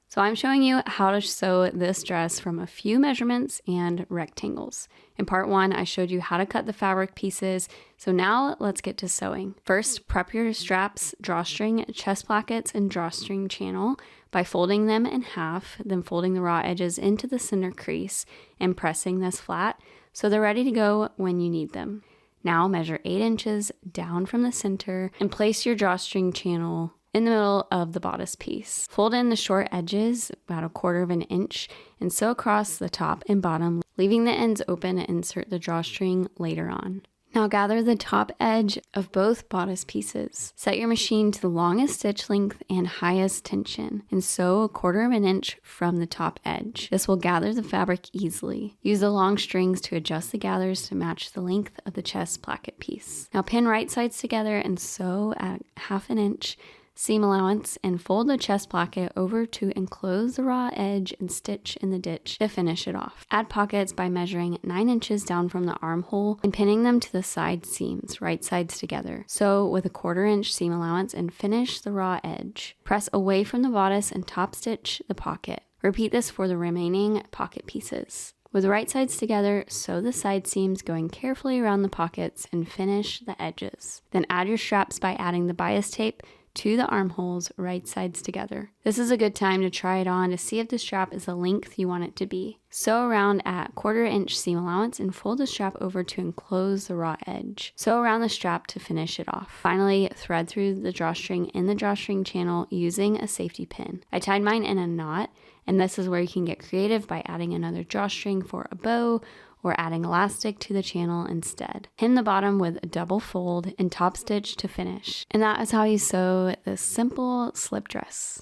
So I'm showing you how to sew this dress from a few measurements and rectangles. In part 1, I showed you how to cut the fabric pieces. So now let's get to sewing. First, prep your straps, drawstring, chest plackets, and drawstring channel by folding them in half, then folding the raw edges into the center crease and pressing this flat so they're ready to go when you need them. Now measure 8 inches down from the center and place your drawstring channel in the middle of the bodice piece. Fold in the short edges about 1/4 inch and sew across the top and bottom, leaving the ends open and insert the drawstring later on. Now gather the top edge of both bodice pieces. Set your machine to the longest stitch length and highest tension and sew 1/4 inch from the top edge. This will gather the fabric easily. Use the long strings to adjust the gathers to match the length of the chest placket piece. Now pin right sides together and sew at 1/2 inch seam allowance and fold the chest placket over to enclose the raw edge and stitch in the ditch to finish it off. Add pockets by measuring 9 inches down from the armhole and pinning them to the side seams, right sides together. Sew with 1/4 inch seam allowance and finish the raw edge. Press away from the bodice and top stitch the pocket. Repeat this for the remaining pocket pieces. With the right sides together, sew the side seams going carefully around the pockets and finish the edges. Then add your straps by adding the bias tape to the armholes, right sides together. This is a good time to try it on to see if the strap is the length you want it to be. Sew around at 1/4 inch seam allowance and fold the strap over to enclose the raw edge. Sew around the strap to finish it off. Finally, thread through the drawstring in the drawstring channel using a safety pin. I tied mine in a knot, and this is where you can get creative by adding another drawstring for a bow or adding elastic to the channel instead. Hem the bottom with a double fold and top stitch to finish. And that is how you sew this simple slip dress.